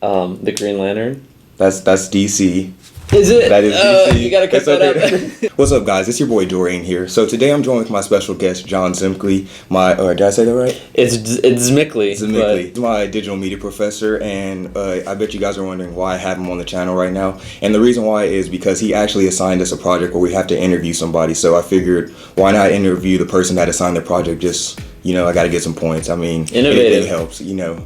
The Green Lantern. That's DC. Is it? That is DC. You gotta cut that up. What's up, guys? It's your boy Dorian here. So today I'm joined with my special guest, Jon Zimkly. Did I say that right? It's Zmikly. Zmikly. He's my digital media professor, and I bet you guys are wondering why I have him on the channel right now. And the reason why is because he actually assigned us a project where we have to interview somebody. So I figured, why not interview the person that assigned the project? Just, I got to get some points. I mean, innovative. It helps,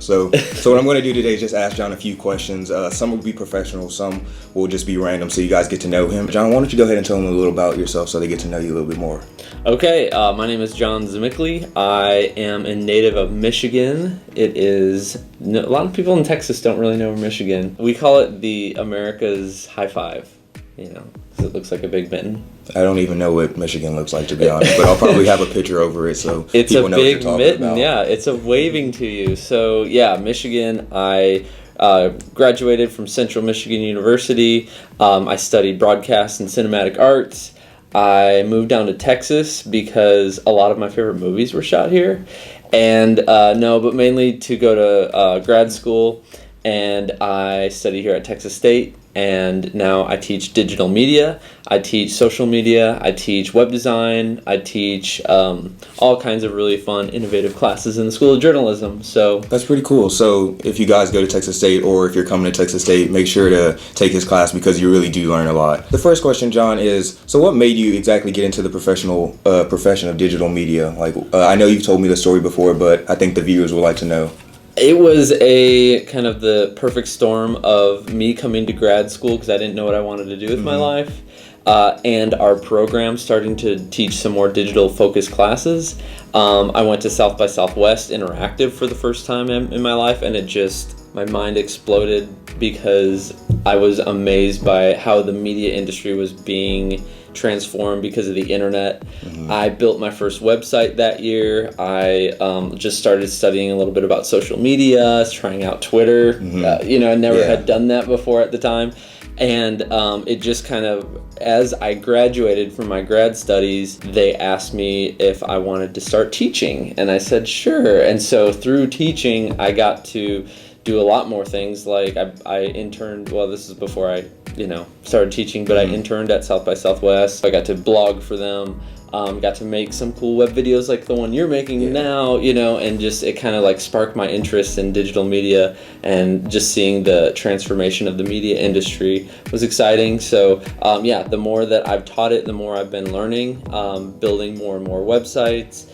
So what I'm going to do today is just ask Jon a few questions. Some will be professional, some will just be random, so you guys get to know him. Jon, why don't you go ahead and tell them a little about yourself so they get to know you a little bit more. Okay, my name is Jon Zmikly. I am a native of Michigan. It is, a lot of people in Texas don't really know Michigan. We call it the America's high five, because it looks like a big mitten. I don't even know what Michigan looks like, to be honest, but I'll probably have a picture over it so it's people know what you're talking about. It's a big mitten, yeah. It's a waving to you. So, yeah, Michigan, I graduated from Central Michigan University. I studied broadcast and cinematic arts. I moved down to Texas because a lot of my favorite movies were shot here. And but mainly to go to grad school. And I study here at Texas State. And now I teach digital media, I teach social media, I teach web design, I teach all kinds of really fun, innovative classes in the School of Journalism. So that's pretty cool. So if you guys go to Texas State, or if you're coming to Texas State, make sure to take his class because you really do learn a lot. The first question, Jon, is, so what made you exactly get into the profession of digital media? I know you've told me the story before, but I think the viewers would like to know. It was a kind of the perfect storm of me coming to grad school because I didn't know what I wanted to do with my life, and our program starting to teach some more digital focused classes. I went to South by Southwest Interactive for the first time in my life, and my mind exploded because I was amazed by how the media industry was being transformed because of the internet. I built my first website that year. I just started studying a little bit about social media, trying out Twitter. I never had done that before at the time. And it just kind of, as I graduated from my grad studies, they asked me if I wanted to start teaching. And I said, sure. And so through teaching, I got to do a lot more things. Like I interned, well, this is before I started teaching, but I interned at South by Southwest. I got to blog for them, got to make some cool web videos like the one you're making now, and just it kind of sparked my interest in digital media, and just seeing the transformation of the media industry was exciting. So the more that I've taught it, the more I've been learning, building more and more websites,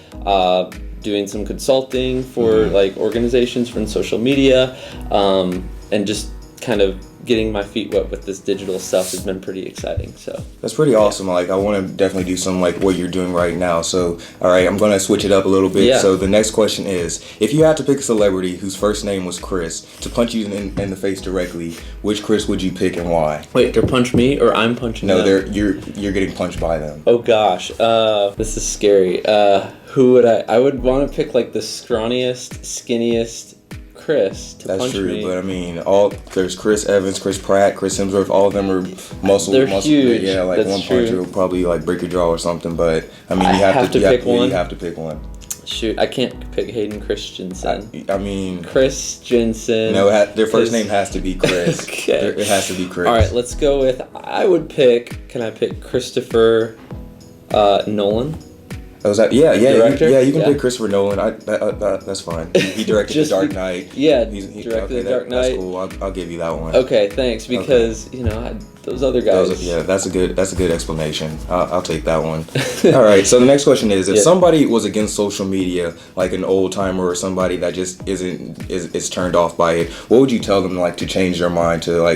doing some consulting for organizations from social media, and just kind of getting my feet wet with this digital stuff has been pretty exciting. So that's pretty awesome. I want to definitely do some what you're doing right now. So all right, I'm going to switch it up a little bit. Yeah. So the next question is, if you had to pick a celebrity whose first name was Chris to punch you in the face directly, which Chris would you pick and why? Wait, to punch me or I'm punching them? No, you're getting punched by them. Oh gosh, this is scary. Who would I would want to pick the scrawniest, skinniest Chris to punch me. That's true, but I mean, there's Chris Evans, Chris Pratt, Chris Hemsworth, all of them are muscle. They're huge. Yeah, That's one true. punch will probably break your jaw or something. But I mean, You have to pick one. Shoot, I can't pick Hayden Christensen. I mean, Christensen. No, their first name has to be Chris. Okay. It has to be Chris. All right, let's go with. Can I pick Christopher Nolan? Director? You can pick Christopher Nolan. That's fine. He directed The Dark Knight. Yeah, directed The Dark Knight. That's cool. I'll give you that one. Okay, thanks. Because those other guys. That's a good explanation. I'll take that one. All right. So the next question is, if somebody was against social media, like an old timer or somebody that just is turned off by it, what would you tell them to change their mind, to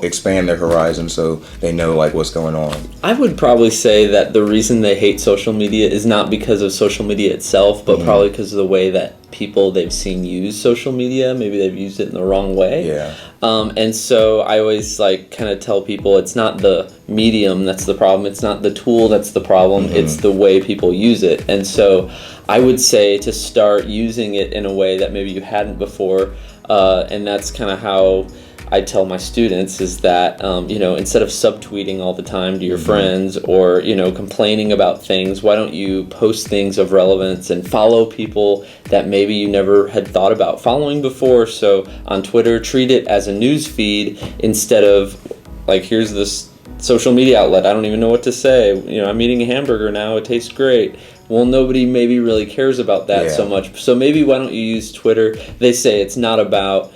expand their horizon so they know what's going on? I would probably say that the reason they hate social media is not because of social media itself, but probably because of the way that people they've seen use social media. Maybe they've used it in the wrong way. Yeah. And so I always kind of tell people it's not the medium that's the problem. It's not the tool that's the problem. It's the way people use it. And so I would say to start using it in a way that maybe you hadn't before. And that's kind of how I tell my students is that, instead of subtweeting all the time to your friends or, complaining about things, why don't you post things of relevance and follow people that maybe you never had thought about following before? So on Twitter, treat it as a news feed instead of like, here's this social media outlet. I don't even know what to say. I'm eating a hamburger now. It tastes great. Well, nobody maybe really cares about that so much. So maybe why don't you use Twitter? They say it's not about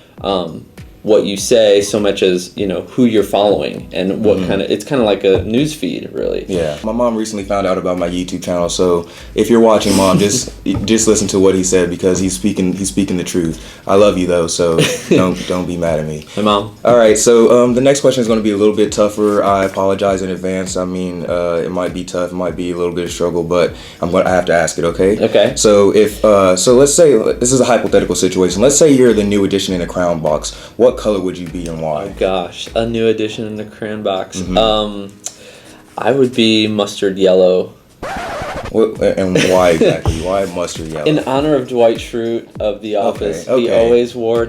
what you say so much as who you're following and what it's kind of like a news feed, really. Yeah, my mom recently found out about my YouTube channel, so if you're watching, Mom, just listen to what he said, because he's speaking the truth. I love you though, so don't be mad at me. Hey, Mom. All right, so the next question is going to be a little bit tougher. I apologize in advance. I mean, it might be tough, it might be a little bit of struggle, but I have to ask it. Okay. So let's say this is a hypothetical situation. Let's say you're the new addition in the Crown Box. What color would you be and why? Oh gosh, a new addition in the Crayon Box. I would be mustard yellow. And why exactly? Why mustard yellow? In honor of Dwight Schrute of The Office. Okay. He always wore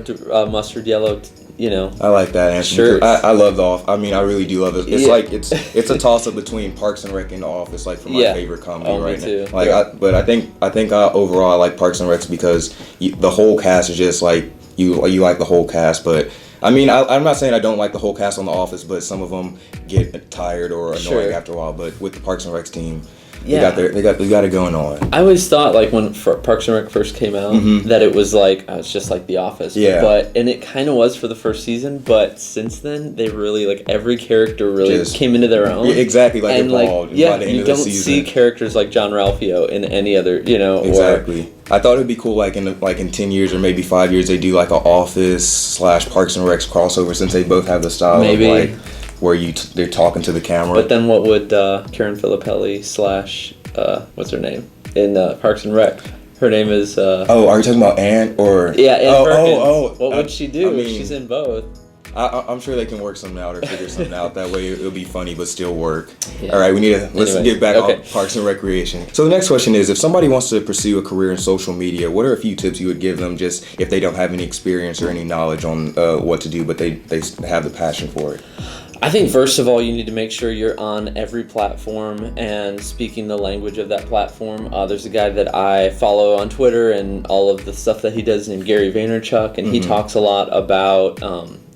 mustard yellow. I like that answer. Shirts. I love The Office. I mean, I really do love it. It's like it's a toss up between Parks and Rec and The Office. Like for my favorite comedy right me now. too. Like I think overall I like Parks and Rec because the whole cast is just like you like the whole cast, but. I mean, I'm not saying I don't like the whole cast on The Office, but some of them get tired or annoying after a while. But with the Parks and Rec team, they got it going on. I always thought, like, when Parks and Rec first came out, that it was like it's just like The Office. Yeah. And it kind of was for the first season, but since then they really every character really came into their own. Exactly, like evolved. Like, by the end you of the don't season. see characters like John Ralphio in any other, Exactly. I thought it'd be cool, like in 10 years or maybe 5 years, they do like an Office / Parks and Rec crossover, since they both have the style of like where they're talking to the camera. But then what would Karen Filippelli / what's her name in Parks and Rec? Her name is. Are you talking about Ann or? Yeah, Ann Perkins. What would she do? I mean, she's in both. I'm sure they can work something out or figure something out. That way it'll be funny but still work. Yeah. All right, let's get back on Parks and Recreation. So the next question is, if somebody wants to pursue a career in social media, what are a few tips you would give them, just if they don't have any experience or any knowledge on what to do, but they have the passion for it? I think first of all, you need to make sure you're on every platform and speaking the language of that platform. There's a guy that I follow on Twitter and all of the stuff that he does named Gary Vaynerchuk, and he talks a lot about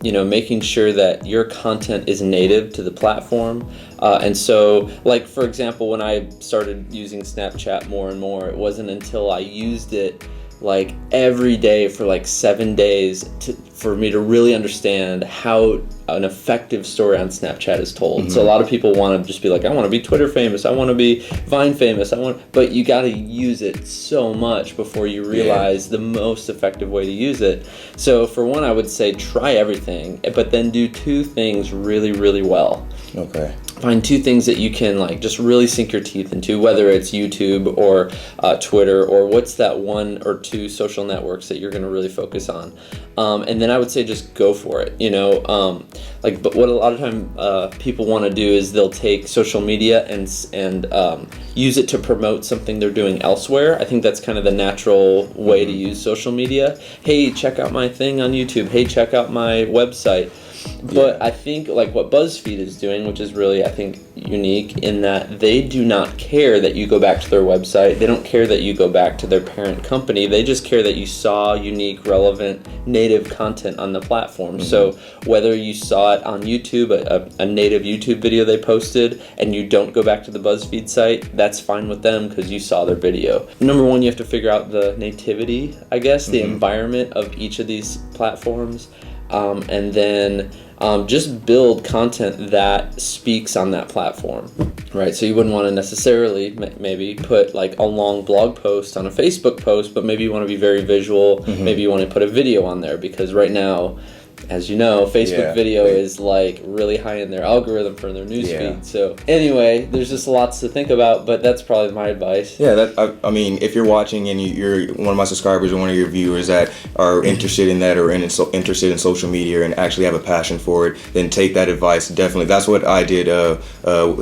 making sure that your content is native to the platform. And so, like, for example, when I started using Snapchat more and more, it wasn't until I used it like every day for like 7 days for me to really understand how an effective story on Snapchat is told. So a lot of people want to just be like, I want to be Twitter famous, I want to be Vine famous, but you got to use it so much before you realize the most effective way to use it. So for one, I would say try everything, but then do two things really, really well. Okay. Find two things that you can like just really sink your teeth into, whether it's YouTube or Twitter, or what's that one or two social networks that you're going to really focus on. And then I would say just go for it, but what a lot of time people want to do is they'll take social media and use it to promote something they're doing elsewhere. I think that's kind of the natural way to use social media. Hey, check out my thing on YouTube. Hey, check out my website. But I think like what BuzzFeed is doing, which is really, I think, unique in that they do not care that you go back to their website. They don't care that you go back to their parent company. They just care that you saw unique, relevant, native content on the platform. So whether you saw it on YouTube, a native YouTube video they posted, and you don't go back to the BuzzFeed site, that's fine with them because you saw their video. Number one, you have to figure out the nativity, I guess, the environment of each of these platforms. And then just build content that speaks on that platform, right? So you wouldn't want to necessarily maybe put like a long blog post on a Facebook post, but maybe you want to be very visual. Maybe you want to put a video on there because right now, as you know, Facebook video is like really high in their algorithm for their newsfeed. So anyway, there's just lots to think about, but that's probably my advice. Yeah, I mean, if you're watching and you're one of my subscribers or one of your viewers that are interested in that or interested in social media and actually have a passion for it, then take that advice. Definitely, that's what I did.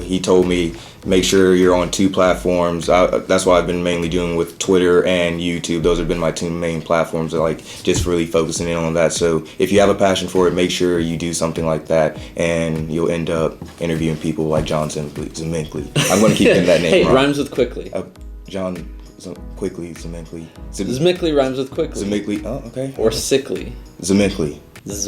He told me Make sure you're on 2 platforms. That's what I've been mainly doing with Twitter and YouTube. Those have been my 2 main platforms. Like just really focusing in on that. So if you have a passion for it, make sure you do something like that, and you'll end up interviewing people like Jon Zmikly. I'm going to keep getting that name hey, wrong. Rhymes with quickly. Jon Zmikly. Zmikly rhymes with quickly. Zmikly. Oh, okay. Or sickly. Zmikly. It's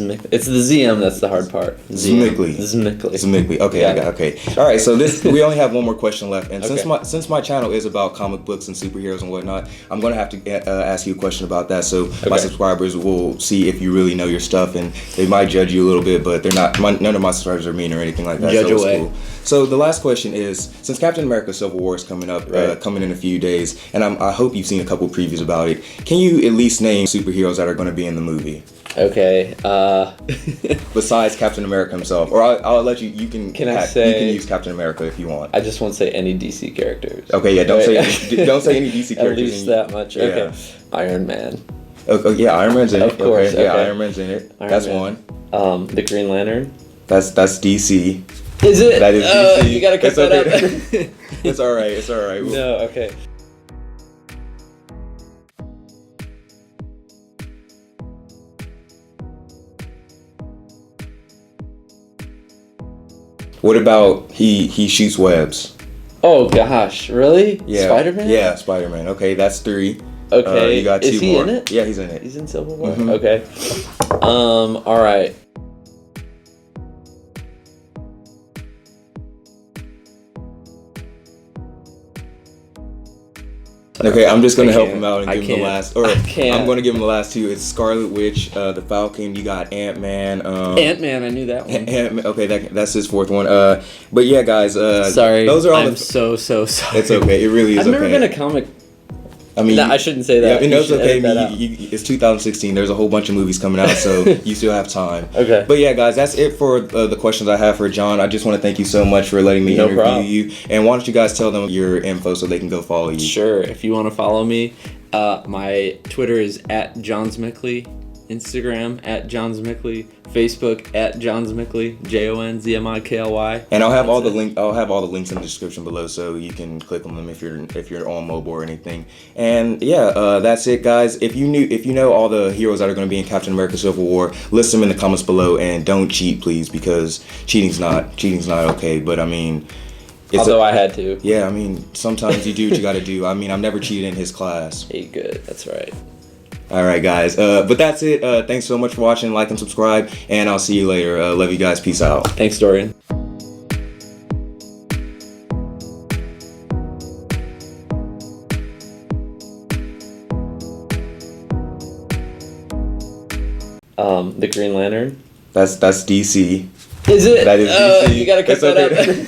the ZM that's the hard part. Zmikly. Okay, Yeah. I got okay. All right, so we only have one more question left, and Okay. since my channel is about comic books and superheroes and whatnot, I'm gonna have to ask you a question about that. So my Okay. subscribers will see if you really know your stuff, and they might judge you a little bit, but they're not. None of my subscribers are mean or anything like that. Judge so it's away. cool. So the last question is, since Captain America: Civil War is coming up, Right. coming in a few days, and I hope you've seen a couple previews about it. Can you at least name superheroes that are going to be in the movie? Okay. Besides Captain America himself, or I'll let you. You can. Can I you say- can use Captain America if you want. I just won't say any DC characters. Okay, yeah. Don't Right. say any DC At characters. least that much. Yeah. Okay. Iron Man. Okay, yeah, Iron Man's in it. Of course, Okay, yeah, okay. Iron Man's in it. Iron That's Man. one. The Green Lantern. That's DC. Is it? That is DC. You gotta cut It's that okay. up. It's all right. It's all right. No. Okay. What about he shoots webs? Oh gosh, really? Yeah. Spider-Man? Yeah, Spider-Man. Okay, that's 3. Okay. You got 2 Is he more. in it? Yeah, he's in it. He's in Civil War. Mhm. Okay. All right. Okay, I'm just gonna I help can't. him out and I give him the can't. last. Or I can't. I'm gonna give him the last 2. It's Scarlet Witch, the Falcon. You got Ant-Man. Ant-Man, I knew that one. Ant-Man. Okay, that's his 4th one. But yeah, guys. Sorry. Those are all. I'm so sorry. It's okay. It really is I've never okay. been a comic. I mean, No, I shouldn't say that. Yeah, You it's should okay. edit that out. It's 2016. There's a whole bunch of movies coming out, so you still have time. Okay. But yeah, guys, that's it for the questions I have for Jon. I just want to thank you so much for letting me No interview problem. you. And why don't you guys tell them your info so they can go follow you? Sure. If you want to follow me, my Twitter is @Jon Zmikly, Instagram @Jon Zmikly, Facebook @Jon Zmikly, JONZMIKLY. And I'll have all That's the it. link. I'll have all the links in the description below, so you can click on them if you're on mobile or anything. And yeah, that's it, guys. If you know all the heroes that are going to be in Captain America: Civil War, list them in the comments below, and don't cheat, please, because cheating's not okay. But I mean, Although I had to. yeah, I mean, sometimes you do what you got to do. I mean, I've never cheated in his class. Hey, good. That's right. All right, guys. But that's it. Thanks so much for watching. Like and subscribe, and I'll see you later. Love you guys. Peace out. Thanks, Dorian. The Green Lantern. That's DC. Is it? That is DC. You gotta cut It's that okay. up.